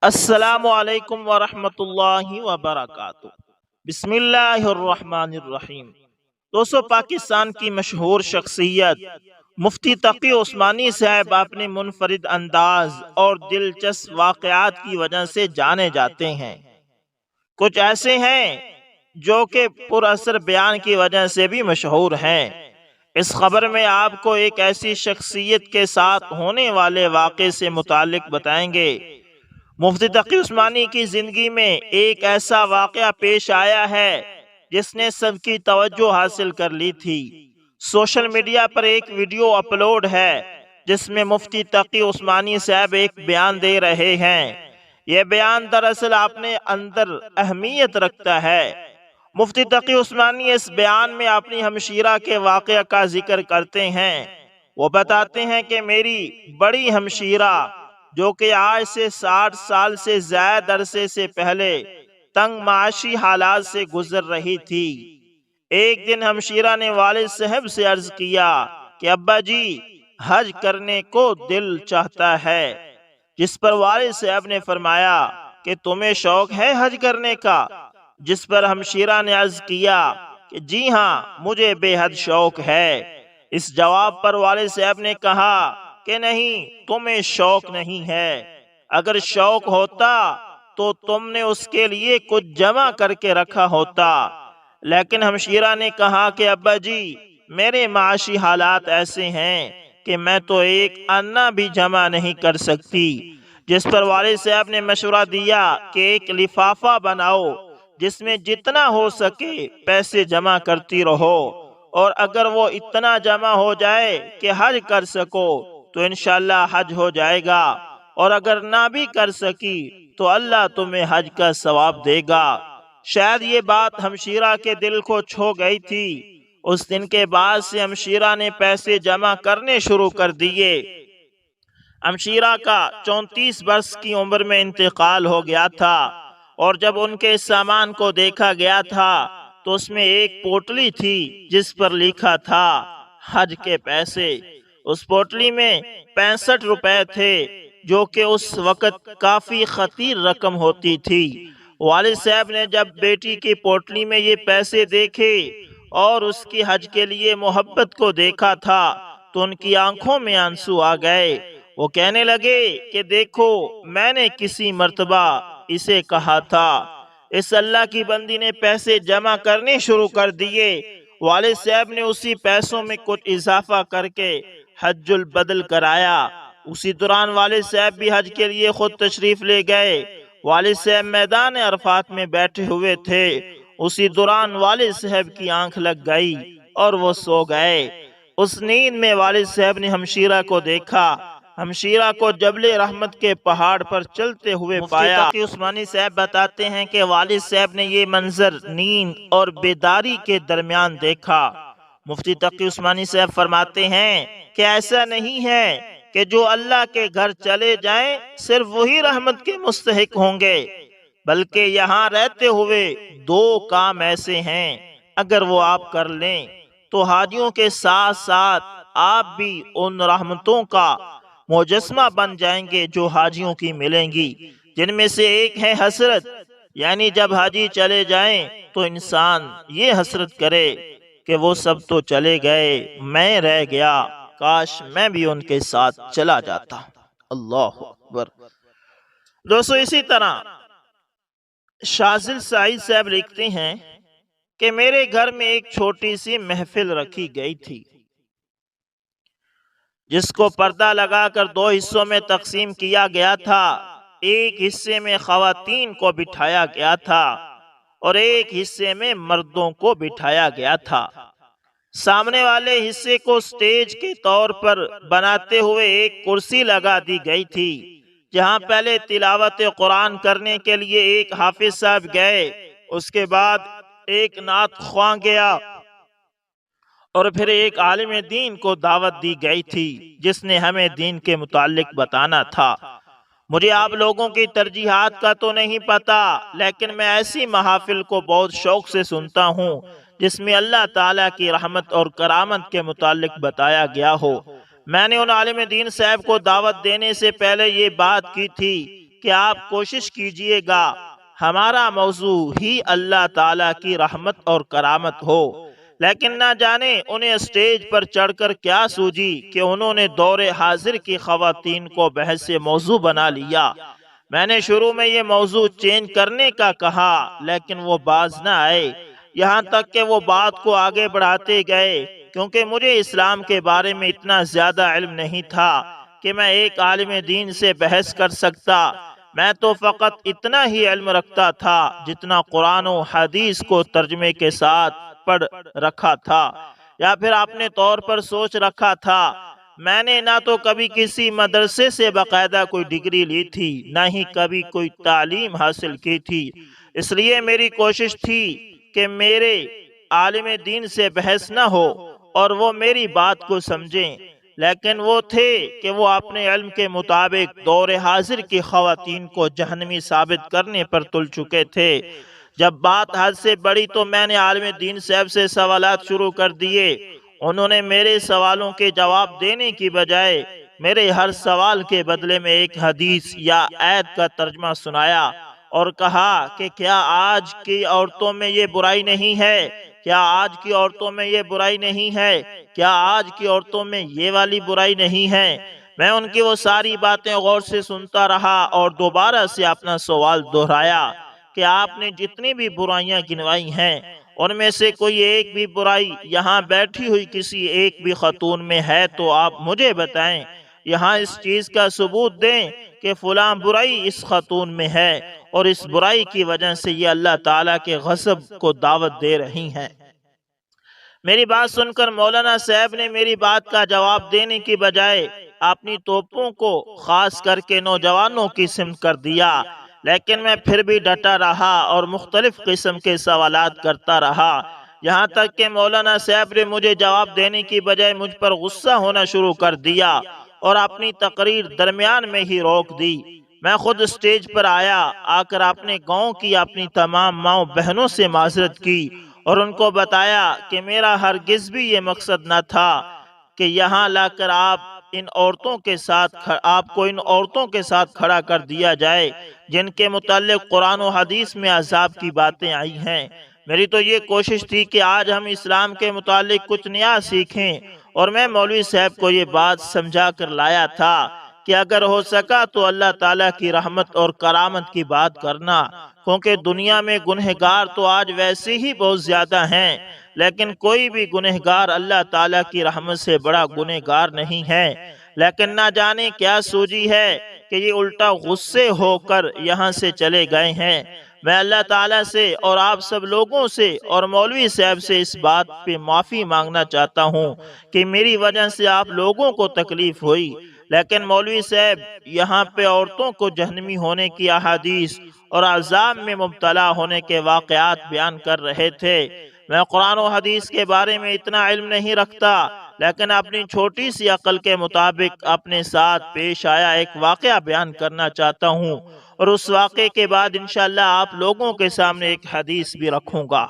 السلام علیکم ورحمۃ اللہ وبرکاتہ۔ بسم اللہ الرحمن الرحیم۔ دوستو، پاکستان کی مشہور شخصیت مفتی تقی عثمانی صاحب اپنے منفرد انداز اور دلچسپ واقعات کی وجہ سے جانے جاتے ہیں۔ کچھ ایسے ہیں جو کہ پر اثر بیان کی وجہ سے بھی مشہور ہیں۔ اس خبر میں آپ کو ایک ایسی شخصیت کے ساتھ ہونے والے واقعے سے متعلق بتائیں گے۔ مفتی تقی عثمانی کی زندگی میں ایک ایسا واقعہ پیش آیا ہے جس نے سب کی توجہ حاصل کر لی تھی۔ سوشل میڈیا پر ایک ویڈیو اپلوڈ ہے جس میں مفتی تقی عثمانی صاحب ایک بیان دے رہے ہیں۔ یہ بیان دراصل اپنے اندر اہمیت رکھتا ہے۔ مفتی تقی عثمانی اس بیان میں اپنی ہمشیرہ کے واقعہ کا ذکر کرتے ہیں۔ وہ بتاتے ہیں کہ میری بڑی ہمشیرہ جو کہ آج سے 60 سال سے زائد عرصے سے پہلے تنگ معاشی حالات سے گزر رہی تھی۔ ایک دن ہمشیرہ نے والد صاحب سے عرض کیا کہ ابا جی، حج کرنے کو دل چاہتا ہے، جس پر والد صاحب نے فرمایا کہ تمہیں شوق ہے حج کرنے کا؟ جس پر ہمشیرہ نے عرض کیا کہ جی ہاں، مجھے بے حد شوق ہے۔ اس جواب پر والد صاحب نے کہا کہ نہیں، تمہیں شوق نہیں ہے۔ اگر شوق ہوتا تو تم نے اس کے لیے کچھ جمع کر کے رکھا ہوتا۔ لیکن ہمشیرہ نے کہا کہ ابا جی، میرے معاشی حالات ایسے ہیں کہ میں تو ایک انا بھی جمع نہیں کر سکتی۔ جس پر والد صاحب نے مشورہ دیا کہ ایک لفافہ بناؤ جس میں جتنا ہو سکے پیسے جمع کرتی رہو، اور اگر وہ اتنا جمع ہو جائے کہ حج کر سکو تو انشاءاللہ حج ہو جائے گا، اور اگر نہ بھی کر سکی تو اللہ تمہیں حج کا ثواب دے گا۔ شاید یہ بات ہمشیرہ کے دل کو چھو گئی تھی۔ اس دن کے بعد سے ہمشیرہ نے پیسے جمع کرنے شروع کر دیے۔ ہمشیرہ کا 34 برس کی عمر میں انتقال ہو گیا تھا، اور جب ان کے سامان کو دیکھا گیا تھا تو اس میں ایک پوٹلی تھی جس پر لکھا تھا حج کے پیسے۔ اس پوٹلی میں 65 روپے تھے، جو کہ اس وقت کافی خطیر رقم ہوتی تھی۔ والد صاحب نے جب بیٹی کی پوٹلی میں یہ پیسے دیکھے اور اس کی حج کے لیے محبت کو دیکھا تھا تو ان کی آنکھوں میں آنسو آ گئے۔ وہ کہنے لگے کہ دیکھو، میں نے کسی مرتبہ اسے کہا تھا۔ اس اللہ کی بندی نے پیسے جمع کرنے شروع کر دیے۔ والد صاحب نے اسی پیسوں میں کچھ اضافہ کر کے حج البدل کرایا۔ اسی دوران والد صاحب بھی حج کے لیے خود تشریف لے گئے۔ والد صاحب میدان عرفات میں بیٹھے ہوئے تھے۔ اسی دوران والد صاحب کی آنکھ لگ گئی اور وہ سو گئے۔ اس نیند میں والد صاحب نے ہمشیرہ کو دیکھا۔ ہمشیرہ کو جبل رحمت کے پہاڑ پر چلتے ہوئے پایا۔ مفتی تقی عثمانی صاحب بتاتے ہیں کہ والد صاحب نے یہ منظر نیند اور بیداری کے درمیان دیکھا۔ مفتی تقی عثمانی صاحب فرماتے ہیں کہ ایسا نہیں ہے کہ جو اللہ کے گھر چلے جائیں صرف وہی رحمت کے مستحق ہوں گے، بلکہ یہاں رہتے ہوئے 2 کام ایسے ہیں، اگر وہ آپ کر لیں تو حاجیوں کے ساتھ ساتھ آپ بھی ان رحمتوں کا مجسمہ بن جائیں گے جو حاجیوں کی ملیں گی، جن میں سے ایک ہے حسرت، یعنی جب حاجی چلے جائیں تو انسان یہ حسرت کرے کہ وہ سب تو چلے گئے، میں رہ گیا، کاش میں بھی ان کے ساتھ چلا جاتا۔ اللہ اکبر۔ دوستو، اسی طرح شازل سعید صاحب لکھتے ہیں کہ میرے گھر میں ایک چھوٹی سی محفل رکھی گئی تھی جس کو پردہ لگا کر 2 حصوں میں تقسیم کیا گیا تھا۔ ایک حصے میں خواتین کو بٹھایا گیا تھا اور ایک حصے میں مردوں کو بٹھایا گیا تھا۔ سامنے والے حصے کو سٹیج کے طور پر بناتے ہوئے ایک کرسی لگا دی گئی تھی، جہاں پہلے تلاوت قرآن کرنے کے لیے ایک حافظ صاحب گئے، اس کے بعد ایک نعت خواں گیا، اور پھر ایک عالم دین کو دعوت دی گئی تھی جس نے ہمیں دین کے متعلق بتانا تھا۔ مجھے آپ لوگوں کی ترجیحات کا تو نہیں پتا، لیکن میں ایسی محافل کو بہت شوق سے سنتا ہوں جس میں اللہ تعالیٰ کی رحمت اور کرامت کے متعلق بتایا گیا ہو۔ میں نے ان عالم دین صاحب کو دعوت دینے سے پہلے یہ بات کی تھی کہ آپ کوشش کیجئے گا ہمارا موضوع ہی اللہ تعالیٰ کی رحمت اور کرامت ہو، لیکن نہ جانے انہیں اسٹیج پر چڑھ کر کیا سوجی کہ انہوں نے دور حاضر کی خواتین کو بحث سے موضوع بنا لیا۔ میں نے شروع میں یہ موضوع چینج کرنے کا کہا لیکن وہ باز نہ آئے، یہاں تک کہ وہ بات کو آگے بڑھاتے گئے، کیونکہ مجھے اسلام کے بارے میں اتنا زیادہ علم نہیں تھا کہ میں ایک عالم دین سے بحث کر سکتا۔ میں تو فقط اتنا ہی علم رکھتا تھا جتنا قرآن و حدیث کو ترجمے کے ساتھ پڑھ رکھا تھا یا پھر اپنے طور پر سوچ رکھا تھا۔ میں نے نہ تو کبھی کسی مدرسے سے باقاعدہ کوئی ڈگری لی تھی، نہ ہی کبھی کوئی تعلیم حاصل کی تھی، اس لیے میری کوشش تھی کہ میرے عالم دین سے بحث نہ ہو اور وہ میری بات کو سمجھیں، لیکن وہ تھے کہ وہ اپنے علم کے مطابق دور حاضر کی خواتین کو جہنمی ثابت کرنے پر تل چکے تھے۔ جب بات حد سے بڑی تو میں نے عالم دین صاحب سے سوالات شروع کر دیے۔ انہوں نے میرے سوالوں کے جواب دینے کی بجائے میرے ہر سوال کے بدلے میں ایک حدیث یا آیت کا ترجمہ سنایا اور کہا کہ کیا آج کی عورتوں میں یہ برائی نہیں ہے؟ کیا آج کی عورتوں میں یہ برائی نہیں ہے؟ کیا آج کی عورتوں میں یہ والی برائی نہیں ہے؟ میں ان کی وہ ساری باتیں غور سے سنتا رہا اور دوبارہ سے اپنا سوال دہرایا کہ آپ نے جتنی بھی برائیاں گنوائی ہیں ان میں سے کوئی ایک بھی برائی یہاں بیٹھی ہوئی کسی ایک بھی خاتون میں ہے تو آپ مجھے بتائیں، یہاں اس چیز کا ثبوت دیں کہ فلاں برائی اس خاتون میں ہے اور اس برائی کی وجہ سے یہ اللہ تعالیٰ کے غضب کو دعوت دے رہی ہیں۔ میری بات سن کر مولانا صاحب نے میری بات کا جواب دینے کی بجائے اپنی توپوں کو خاص کر کے نوجوانوں کی سمت کر دیا، لیکن میں پھر بھی ڈٹا رہا اور مختلف قسم کے سوالات کرتا رہا، یہاں تک کہ مولانا صاحب نے مجھے جواب دینے کی بجائے مجھ پر غصہ ہونا شروع کر دیا اور اپنی تقریر درمیان میں ہی روک دی۔ میں خود اسٹیج پر آ کر اپنے گاؤں کی اپنی تمام ماؤں بہنوں سے معذرت کی اور ان کو بتایا کہ میرا ہرگز بھی یہ مقصد نہ تھا کہ یہاں لا کر آپ کو ان عورتوں کے ساتھ کھڑا کر دیا جائے جن کے متعلق قرآن و حدیث میں عذاب کی باتیں آئی ہیں۔ میری تو یہ کوشش تھی کہ آج ہم اسلام کے متعلق کچھ نیا سیکھیں، اور میں مولوی صاحب کو یہ بات سمجھا کر لایا تھا کہ اگر ہو سکا تو اللہ تعالیٰ کی رحمت اور کرامت کی بات کرنا، کیونکہ دنیا میں گنہگار تو آج ویسے ہی بہت زیادہ ہیں، لیکن کوئی بھی گنہگار اللہ تعالیٰ کی رحمت سے بڑا گنہگار نہیں ہے۔ لیکن نہ جانے کیا سوجی ہے کہ یہ الٹا غصے ہو کر یہاں سے چلے گئے ہیں۔ میں اللہ تعالیٰ سے اور آپ سب لوگوں سے اور مولوی صاحب سے اس بات پہ معافی مانگنا چاہتا ہوں کہ میری وجہ سے آپ لوگوں کو تکلیف ہوئی، لیکن مولوی صاحب یہاں پہ عورتوں کو جہنمی ہونے کی احادیث اور عذاب میں مبتلا ہونے کے واقعات بیان کر رہے تھے۔ میں قرآن و حدیث کے بارے میں اتنا علم نہیں رکھتا، لیکن اپنی چھوٹی سی عقل کے مطابق اپنے ساتھ پیش آیا ایک واقعہ بیان کرنا چاہتا ہوں، اور اس واقعے کے بعد انشاءاللہ آپ لوگوں کے سامنے ایک حدیث بھی رکھوں گا۔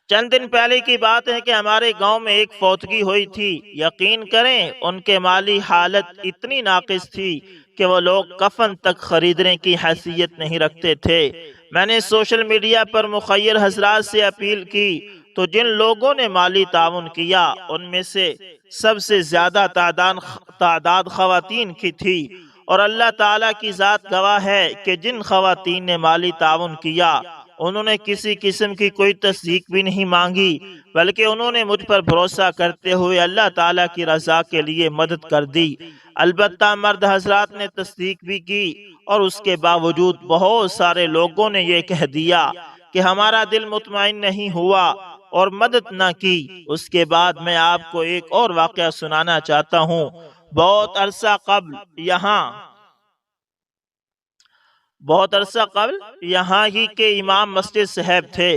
چند دن پہلے کی بات ہے کہ ہمارے گاؤں میں ایک فوتگی ہوئی تھی۔ یقین کریں ان کے مالی حالت اتنی ناقص تھی کہ وہ لوگ کفن تک خریدنے کی حیثیت نہیں رکھتے تھے۔ میں نے سوشل میڈیا پر مخیر حضرات سے اپیل کی تو جن لوگوں نے مالی تعاون کیا ان میں سے سب سے زیادہ تعداد خواتین کی تھی، اور اللہ تعالیٰ کی ذات گواہ ہے کہ جن خواتین نے مالی تعاون کیا انہوں نے کسی قسم کی کوئی تصدیق بھی نہیں مانگی، بلکہ انہوں نے مجھ پر بھروسہ کرتے ہوئے اللہ تعالیٰ کی رضا کے لیے مدد کر دی۔ البتہ مرد حضرات نے تصدیق بھی کی، اور اس کے باوجود بہت سارے لوگوں نے یہ کہہ دیا کہ ہمارا دل مطمئن نہیں ہوا اور مدد نہ کی۔ اس کے بعد میں آپ کو ایک اور واقعہ سنانا چاہتا ہوں۔ بہت عرصہ قبل یہاں ہی کے امام مسجد صاحب تھے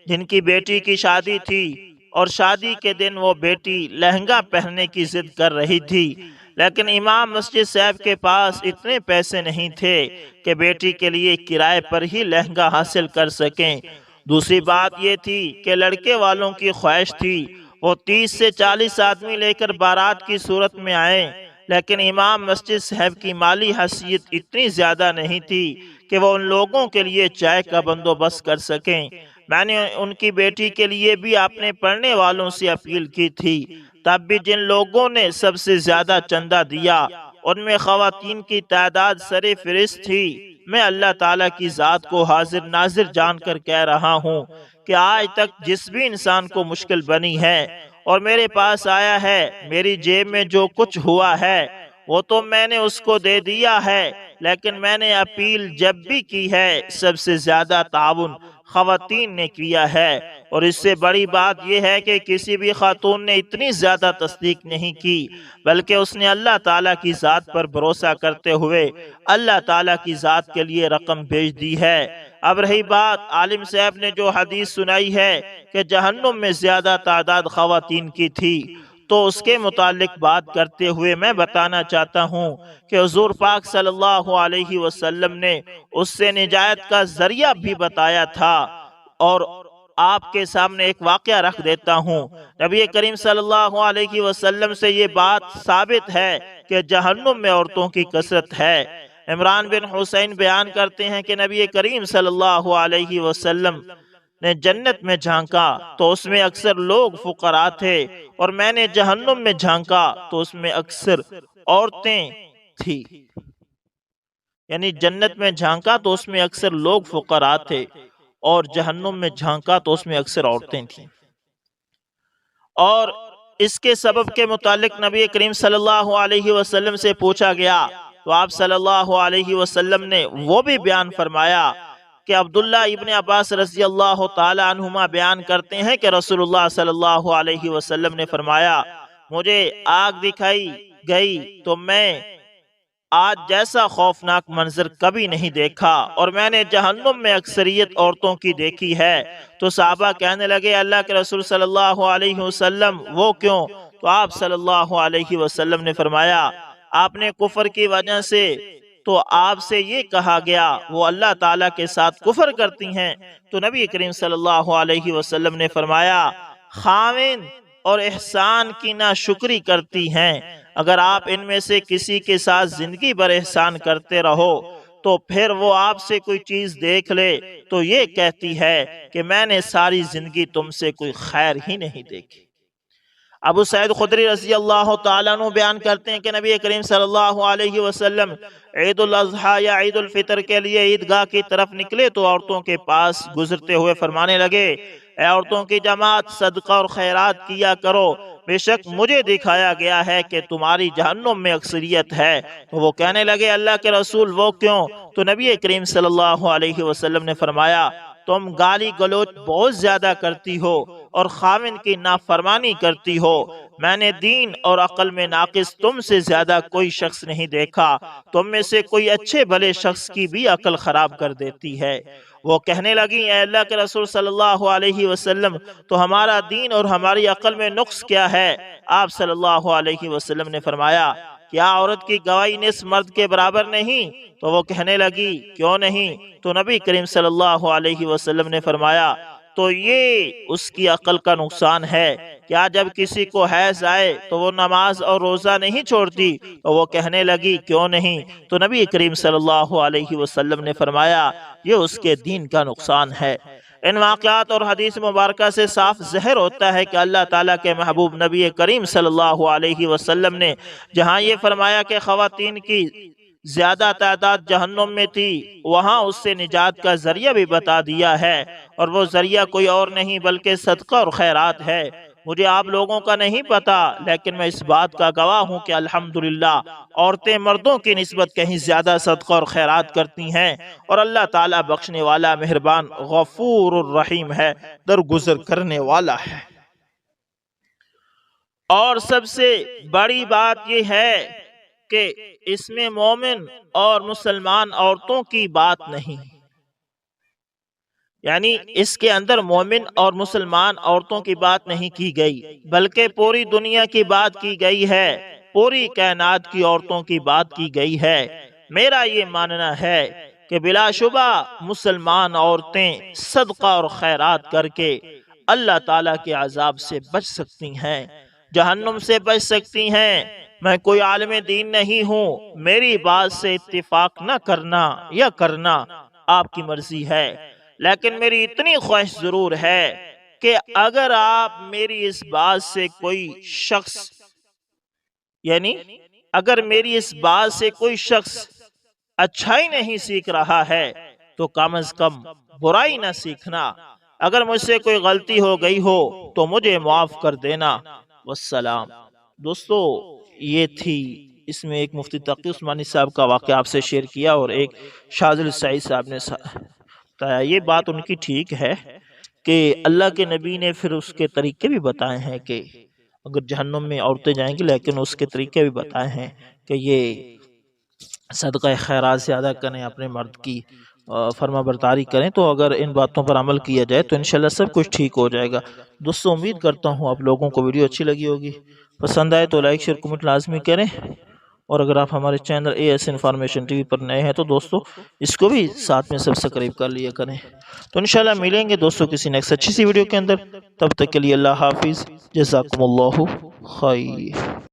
جن کی بیٹی کی شادی تھی، اور شادی کے دن وہ بیٹی لہنگا پہننے کی ضد کر رہی تھی، لیکن امام مسجد صاحب کے پاس اتنے پیسے نہیں تھے کہ بیٹی کے لیے کرائے پر ہی لہنگا حاصل کر سکیں۔ دوسری بات یہ تھی کہ لڑکے والوں کی خواہش تھی وہ 30 سے 40 آدمی لے کر بارات کی صورت میں آئیں، لیکن امام مسجد صاحب کی مالی حیثیت اتنی زیادہ نہیں تھی کہ وہ ان لوگوں کے لیے چائے کا بندوبست کر سکیں۔ میں نے ان کی بیٹی کے لیے بھی اپنے پڑھنے والوں سے اپیل کی تھی، تب بھی جن لوگوں نے سب سے زیادہ چندہ دیا ان میں خواتین کی تعداد سر فہرست تھی۔ میں اللہ تعالیٰ کی ذات کو حاضر ناظر جان کر کہہ رہا ہوں کہ آج تک جس بھی انسان کو مشکل بنی ہے اور میرے پاس آیا ہے، میری جیب میں جو کچھ ہوا ہے وہ تو میں نے اس کو دے دیا ہے، لیکن میں نے اپیل جب بھی کی ہے سب سے زیادہ تعاون خواتین نے کیا ہے، اور اس سے بڑی بات یہ ہے کہ کسی بھی خاتون نے اتنی زیادہ تصدیق نہیں کی، بلکہ اس نے اللہ تعالیٰ کی ذات پر بھروسہ کرتے ہوئے اللہ تعالیٰ کی ذات کے لیے رقم بھیج دی ہے۔ اب رہی بات عالم صاحب نے جو حدیث سنائی ہے کہ جہنم میں زیادہ تعداد خواتین کی تھی، تو اس کے متعلق بات کرتے ہوئے میں بتانا چاہتا ہوں کہ حضور پاک صلی اللہ علیہ وسلم نے اس سے نجات کا ذریعہ بھی بتایا تھا، اور آپ کے سامنے ایک واقعہ رکھ دیتا ہوں۔ نبی کریم صلی اللہ علیہ وسلم سے یہ بات ثابت ہے کہ جہنم میں عورتوں کی کثرت ہے۔ عمران بن حسین بیان کرتے ہیں کہ نبی کریم صلی اللہ علیہ وسلم نے جنت میں جھانکا تو اس میں اکثر لوگ فقراء تھے، اور میں نے جہنم میں جھانکا تو اس میں اکثر عورتیں تھی۔ یعنی جنت میں جھانکا تو اس میں اکثر لوگ فقراء تھے، اور جہنم میں جھانکا تو اس میں اکثر عورتیں تھیں۔ اور اس کے سبب کے متعلق نبی کریم صلی اللہ علیہ وسلم سے پوچھا گیا تو آپ صلی اللہ علیہ وسلم نے وہ بھی بیان فرمایا کہ عبداللہ ابن عباس رضی اللہ تعالی عنہما بیان کرتے ہیں کہ رسول اللہ صلی اللہ علیہ وسلم نے فرمایا، مجھے آگ دکھائی گئی تو میں آج جیسا خوفناک منظر کبھی نہیں دیکھا، اور میں نے جہنم میں اکثریت عورتوں کی دیکھی ہے۔ تو صحابہ کہنے لگے، اللہ کے رسول صلی اللہ علیہ وسلم وہ کیوں؟ تو آپ صلی اللہ علیہ وسلم نے فرمایا، آپ نے کفر کی وجہ سے تو آپ سے یہ کہا گیا وہ اللہ تعالیٰ کے ساتھ کفر کرتی ہیں۔ تو نبی کریم صلی اللہ علیہ وسلم نے فرمایا، خاوند اور احسان کی ناشکری کرتی ہیں۔ اگر آپ ان میں سے کسی کے ساتھ زندگی بھر احسان کرتے رہو تو پھر وہ آپ سے کوئی چیز دیکھ لے تو یہ کہتی ہے کہ میں نے ساری زندگی تم سے کوئی خیر ہی نہیں دیکھی۔ ابو سعید خدری رضی اللہ تعالیٰ عنہ بیان کرتے ہیں کہ نبی کریم صلی اللہ علیہ وسلم عید الاضحیٰ یا عید الفطر کے لیے عیدگاہ کی طرف نکلے تو عورتوں کے پاس گزرتے ہوئے فرمانے لگے، اے عورتوں کی جماعت، صدقہ اور خیرات کیا کرو، بے شک مجھے دکھایا گیا ہے کہ تمہاری جہنم میں اکثریت ہے۔ تو وہ کہنے لگے، اللہ کے رسول وہ کیوں؟ تو نبی کریم صلی اللہ علیہ وسلم نے فرمایا، تم گالی گلوچ بہت زیادہ کرتی ہو اور خاوند کی نافرمانی کرتی ہو۔ میں نے دین اور عقل میں ناقص تم سے زیادہ کوئی شخص نہیں دیکھا، تم میں سے کوئی اچھے بھلے شخص کی بھی عقل خراب کر دیتی ہے۔ وہ کہنے لگی، اے اللہ کے رسول صلی اللہ علیہ وسلم، تو ہمارا دین اور ہماری عقل میں نقص کیا ہے؟ آپ صلی اللہ علیہ وسلم نے فرمایا، کیا عورت کی گواہی نصف مرد کے برابر نہیں؟ تو وہ کہنے لگی، کیوں نہیں؟ تو نبی کریم صلی اللہ علیہ وسلم نے فرمایا، تو یہ اس کی عقل کا نقصان ہے۔ کیا جب کسی کو حیض آئے تو وہ نماز اور روزہ نہیں چھوڑتی؟ تو وہ کہنے لگی، کیوں نہیں؟ تو نبی کریم صلی اللہ علیہ وسلم نے فرمایا، یہ اس کے دین کا نقصان ہے۔ ان واقعات اور حدیث مبارکہ سے صاف ظاہر ہوتا ہے کہ اللہ تعالیٰ کے محبوب نبی کریم صلی اللہ علیہ وسلم نے جہاں یہ فرمایا کہ خواتین کی زیادہ تعداد جہنم میں تھی، وہاں اس سے نجات کا ذریعہ بھی بتا دیا ہے، اور وہ ذریعہ کوئی اور نہیں بلکہ صدقہ اور خیرات ہے۔ مجھے آپ لوگوں کا نہیں پتا، لیکن میں اس بات کا گواہ ہوں کہ الحمدللہ عورتیں مردوں کی نسبت کہیں زیادہ صدقہ اور خیرات کرتی ہیں، اور اللہ تعالیٰ بخشنے والا، مہربان، غفور الرحیم ہے، درگزر کرنے والا ہے۔ اور سب سے بڑی بات یہ ہے کہ اس میں مومن اور مسلمان عورتوں کی بات نہیں، یعنی اس کے اندر مومن اور مسلمان عورتوں کی بات نہیں کی گئی، بلکہ پوری دنیا کی بات کی گئی ہے، پوری کائنات کی عورتوں کی بات کی گئی ہے۔ میرا یہ ماننا ہے کہ بلا شبہ مسلمان عورتیں صدقہ اور خیرات کر کے اللہ تعالیٰ کے عذاب سے بچ سکتی ہیں، جہنم سے بچ سکتی ہیں، میں کوئی عالم دین نہیں ہوں، میری بات سے اتفاق نہ کرنا یا کرنا آپ کی مرضی ہے، لیکن میری اتنی خواہش ضرور ہے کہ اگر آپ میری اس بات سے کوئی شخص یعنی اگر میری اس بات سے کوئی شخص اچھائی نہیں سیکھ رہا ہے تو کم از کم برائی نہ سیکھنا، اگر مجھ سے کوئی غلطی ہو گئی ہو تو مجھے معاف کر دینا، والسلام۔ دوستو یہ تھی، اس میں ایک مفتی تقی عثمانی صاحب کا واقعہ آپ سے شیئر کیا اور ایک شاذلی سعید صاحب نے بتایا۔ یہ بات ان کی ٹھیک ہے کہ اللہ کے نبی نے پھر اس کے طریقے بھی بتائے ہیں کہ اگر جہنم میں عورتیں جائیں گی، لیکن اس کے طریقے بھی بتائے ہیں کہ یہ صدقہ خیرات زیادہ کریں، اپنے مرد کی فرما برداری کریں، تو اگر ان باتوں پر عمل کیا جائے تو انشاءاللہ سب کچھ ٹھیک ہو جائے گا۔ دوستو امید کرتا ہوں آپ لوگوں کو ویڈیو اچھی لگی ہوگی، پسند آئے تو لائک شیئر کمنٹ لازمی کریں، اور اگر آپ ہمارے چینل AS انفارمیشن ٹی وی پر نئے ہیں تو دوستو اس کو بھی ساتھ میں سبسکرائب کر لیا کریں۔ تو انشاءاللہ ملیں گے دوستو کسی نیکسٹ اچھی سی ویڈیو کے اندر، تب تک کے لیے اللہ حافظ، جزاکم اللہ خیر۔